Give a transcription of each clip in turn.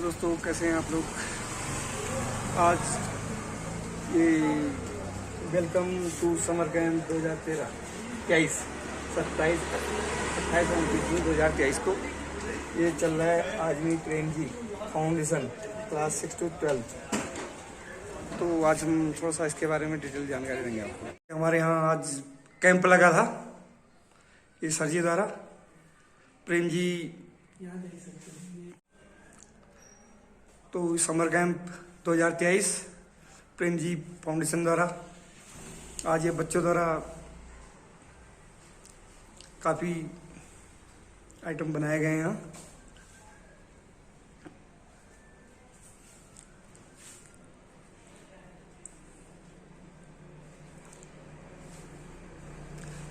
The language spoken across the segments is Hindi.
दोस्तों, कैसे हैं आप लोग। आज ये वेलकम टू समर कैंप 2013 23 27 28 29 जून 2023 को ये चल रहा है Azmi Prem ji foundation class 6 to 12। तो आज हम थोड़ा सा इसके बारे में डिटेल जानकारी देंगे आपको। हमारे यहाँ आज कैंप लगा था ये सर जी द्वारा, प्रेम जी। तो summer camp 2023 Prem ji foundation द्वारा आज ये बच्चों द्वारा काफ़ी आइटम बनाए गए हैं यहाँ।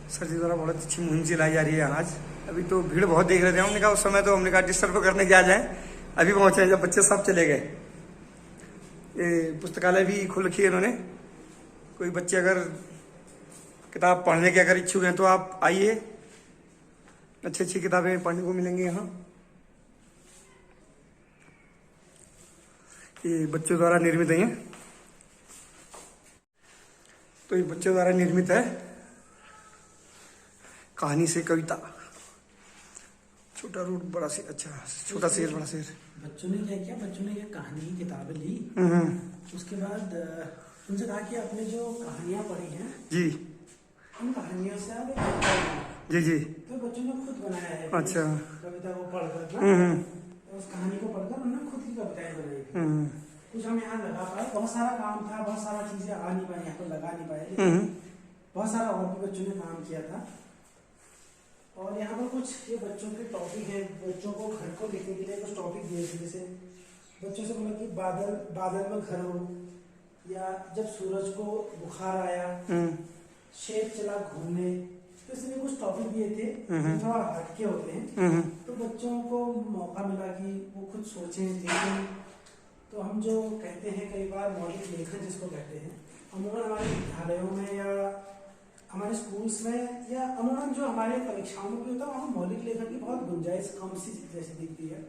सर जी द्वारा बहुत अच्छी मुहिम चलाई जा रही है आज। अभी तो भीड़ बहुत देख रहे थे, हमने कहा उस समय तो हमने कहा डिस्टर्ब करने क्या जाए, अभी पहुंचे जब बच्चे सब चले गए। ये पुस्तकालय भी खोल रखी है इन्होंने। कोई बच्चे अगर किताब पढ़ने के अगर इच्छुक हैं तो आप आइए, अच्छी अच्छी किताबें पढ़ने को मिलेंगी यहाँ। ये बच्चों द्वारा निर्मित है। तो ये बच्चों द्वारा निर्मित है कहानी से कविता। छोटा रूट बड़ा शेर, अच्छा छोटा शेर बड़ा शेर। बच्चों ने क्या किया, बच्चों ने ये कहानी की किताबें ली। उसके बाद उनसे कहा कि आपने जो कहानियां पढ़ी हैं जी, उन कहानियों से आप जी जी तो बच्चों ने खुद बनाया है। अच्छा, कविता को पढ़कर उस कहानी को पढ़कर उन्होंने खुद की कविताएं बनाई। कुछ हम यहाँ लगा पाए, बहुत सारा काम था, बहुत सारा चीजें आ नहीं पाई, यहाँ पर लगा नहीं पाए, लेकिन बहुत सारा और भी बच्चों ने काम किया था। और यहाँ पर कुछ ये बच्चों के टॉपिक है, बच्चों को घर को लिखने के लिए कुछ टॉपिक दिए थे। जैसे बच्चों से बोला कि बादल में घर हो, या जब सूरज को बुखार आया, शेर चला घूमने। तो इसलिए कुछ टॉपिक दिए थे जो थोड़ा हटके होते हैं, तो बच्चों को मौका मिला कि वो खुद सोचें देखें। तो हम जो कहते हैं कई बार मौलिक लेखन जिसको कहते हैं, अमूमन हमारे विद्यालयों में या हमारे स्कूल्स में या अमूमन जो हमारे परीक्षाओं में भी होता है, वहाँ मौलिक लेखन की बहुत गुंजाइश कम सी जैसी दिखती है।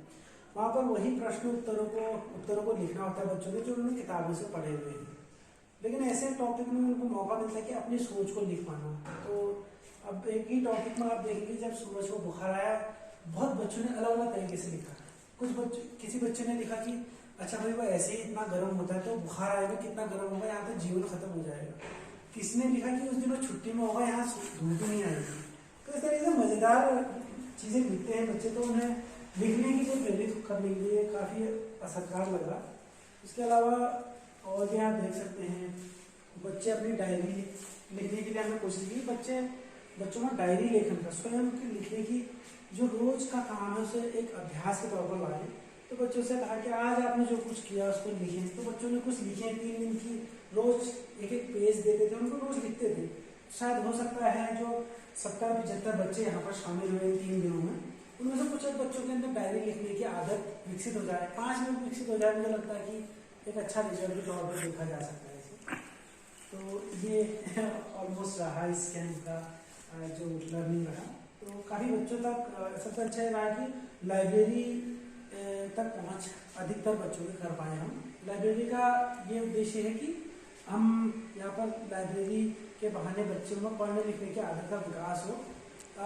वहाँ पर वही प्रश्न उत्तरों को लिखना होता है बच्चों ने जो उन्होंने किताबों से पढ़े हुए हैं। लेकिन ऐसे टॉपिक में उनको मौका मिलता है कि अपनी सोच को लिख पाना। तो अब एक ही टॉपिक में आप देखेंगे, जब सूरज को बुखार आया, बहुत बच्चों ने अलग अलग तरीके से लिखा। किसी बच्चे ने लिखा कि अच्छा भाई वो ऐसे ही इतना गर्म होता है तो बुखार आएगा, कितना गर्म होगा, यहाँ तो जीवन खत्म हो जाएगा। किसी ने लिखा कि उस दिन वो छुट्टी में होगा, यहाँ धूप नहीं आएगी। तो इस तरीके से मजेदार चीजें लिखते हैं बच्चे, तो उन्हें लिखने के लिए प्रेरित करने के लिए काफी असरकार लगा। इसके अलावा और भी आप देख सकते हैं, बच्चे अपनी डायरी लिखने के लिए हमने कोशिश की। बच्चों में डायरी लेखन का स्वयं के लिखने की जो रोज का काम है उसे एक अभ्यास के तौर पर लाए। तो बच्चों से कहा कि आज आपने जो कुछ किया उसको लिखें। तो बच्चों ने कुछ लिखे, 3 दिन की रोज एक पेज देते थे, उनको रोज लिखते थे। शायद हो सकता है जो 70-75 बच्चे यहाँ पर शामिल हुए 3 दिनों में, उनमें से कुछ बच्चों के अंदर डायरी लिखने की आदत विकसित हो जाए, 5 मिनट विकसित हो जाए। मुझे लगता है कि एक अच्छा रिजल्ट के तौर पर देखा जा सकता है इसे। तो ये ऑलमोस्ट रहा इस कैंप का जो लर्निंग रहा। तो काफ़ी बच्चों तक सबसे अच्छा ये रहा कि लाइब्रेरी तक पहुँच अधिकतर बच्चों के कर पाए हम। लाइब्रेरी का ये उद्देश्य है कि हम यहाँ पर लाइब्रेरी के बहाने बच्चों में पढ़ने लिखने की आदत का विकास हो।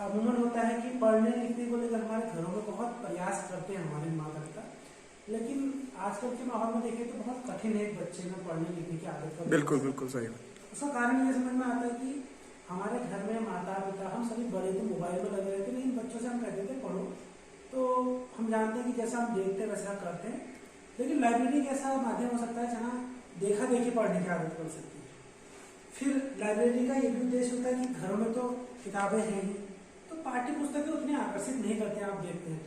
अमूमन होता है कि पढ़ने लिखने को लेकर हमारे घरों में बहुत प्रयास करते हैं हमारे माता पिता, लेकिन आजकल के माहौल में देखें तो बहुत कठिन है बच्चे में पढ़ने लिखने की आदत का। बिल्कुल सही। उसका कारण ये समझ में आता है कि हमारे घर में माता पिता हम सभी बड़े तो मोबाइल में लगे रहते, लेकिन बच्चों से हम कहते थे पढ़ो, तो हम जानते हैं कि जैसा हम देखते हैं वैसा करते हैं। लेकिन लाइब्रेरी एक ऐसा माध्यम हो सकता है जहाँ देखा देखी पढ़ने की आदत बन सकती है। फिर लाइब्रेरी का ये भी उद्देश्य होता है कि घरों में तो किताबें हैं ही, तो पाठ्य पुस्तकें उतनी आकर्षित नहीं करते हैं, आप देखते हैं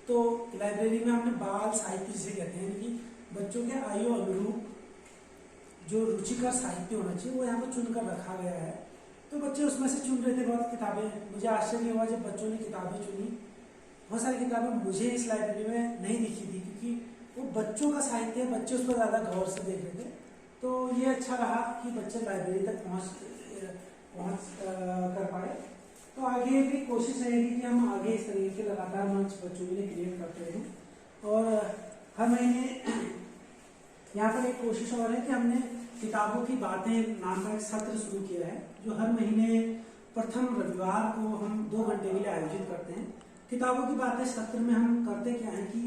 तो लाइब्रेरी में हमने बाल साहित्य जिसे कहते हैं कि बच्चों के आयु अनुरूप जो रुचिकर साहित्य होना चाहिए वो यहाँ पर चुनकर रखा गया है। तो बच्चे उसमें से चुन रहे थे बहुत किताबें। मुझे आश्चर्य हुआ जब बच्चों ने किताबें चुनी। बहुत सारी किताबें मुझे इस लाइब्रेरी में नहीं दिखी थी, क्योंकि वो बच्चों का साहित्य है, बच्चे उस पर ज़्यादा गौर से देख रहे थे। तो ये अच्छा रहा कि बच्चे लाइब्रेरी तक पहुँच कर पाए। तो आगे भी कोशिश रहेगी कि हम आगे इस तरीके के लगातार मंच बच्चों के लिए क्रिएट करते रहें। और हर महीने यहाँ पर एक कोशिश और है कि हमने किताबों की बातें नाम का एक सत्र शुरू किया है, जो हर महीने प्रथम रविवार को हम 2 घंटे के लिए आयोजित करते हैं। किताबों की बातें सत्र में हम करते क्या है कि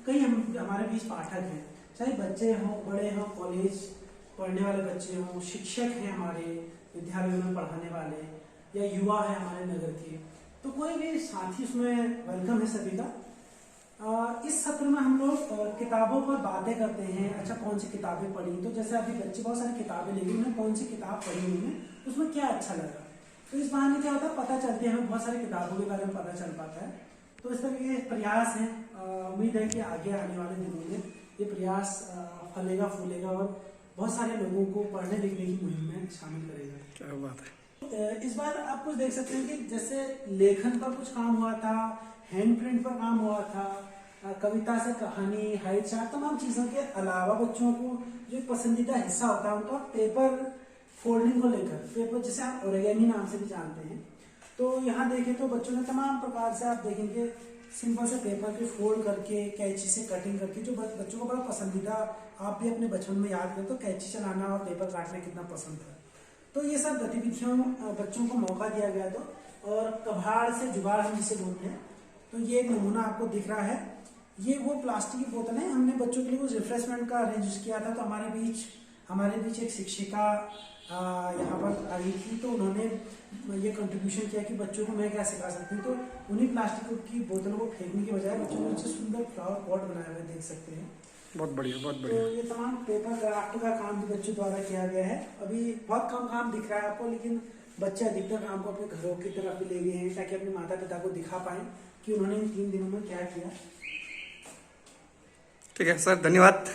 कई हमारे बीच पाठक हैं, चाहे बच्चे हों, बड़े हों, कॉलेज पढ़ने वाले बच्चे हों, शिक्षक हैं हमारे विद्यालयों में पढ़ाने वाले, या युवा है हमारे नगर के, तो कोई भी साथी उसमें वेलकम है सभी का। इस सत्र में हम लोग किताबों पर बातें करते हैं। अच्छा, कौन सी किताबें पढ़ी, तो जैसे अभी बच्चे बहुत सारी किताबें लेंगे, उन्हें कौन सी किताब पढ़ी हुई है, उसमें क्या अच्छा लगा, तो इस बहाने क्या होता है, पता चलती है, हमें बहुत सारी किताबों के बारे में पता चल पाता है। तो इस तरह के प्रयास हैं। उम्मीद है कि आगे आने वाले दिनों में ये प्रयास फलेगा फूलेगा और बहुत सारे लोगों को पढ़ने लिखने की मुहिम में शामिल करेगा। क्या बात है। इस बार आप कुछ देख सकते हैं कि जैसे लेखन पर कुछ काम हुआ था, हैंड प्रिंट पर काम हुआ था, कविता से कहानी, हाइट चार्ट, तमाम चीजों के अलावा बच्चों को जो पसंदीदा हिस्सा होता है उनका पेपर फोल्डिंग को लेकर, पेपर जिसे आप ओरिगेमी नाम से भी जानते हैं, तो यहाँ देखें तो बच्चों ने तमाम प्रकार से, आप देखेंगे सिंपल से पेपर के फोल्ड करके, कैंची से कटिंग करके, जो बच्चों को बड़ा पसंदीदा, आप भी अपने बचपन में याद करें तो कैंची चलाना और पेपर काटना कितना पसंद था। तो ये सब गतिविधियों बच्चों को मौका दिया गया। तो और कबाड़ से जुगाड़ हम जिसे बोलते हैं, तो ये एक नमूना आपको दिख रहा है, ये वो प्लास्टिक की बोतल है। हमने बच्चों के लिए कुछ रिफ्रेशमेंट का अरेंज किया था, तो हमारे बीच एक शिक्षिका यहाँ पर आई थी, तो उन्होंने ये कंट्रीब्यूशन किया कि बच्चों को मैं क्या सिखा सकती हूँ। तो उन्हीं प्लास्टिक की बोतलों को फेंकने की बजाय बच्चों ने अच्छे सुंदर फ्लावर पॉट बनाए हुए देख सकते हैं। बहुत बढ़िया, बहुत बढ़िया। तो ये तमाम पेपर क्राफ्ट का काम भी बच्चों द्वारा किया गया है। अभी बहुत कम काम दिख रहा है आपको, लेकिन बच्चे अधिकतर काम को अपने घरों की तरफ भी ले गए हैं, ताकि अपने माता पिता को दिखा पाए कि उन्होंने इन 3 दिनों में क्या किया। ठीक है सर, धन्यवाद।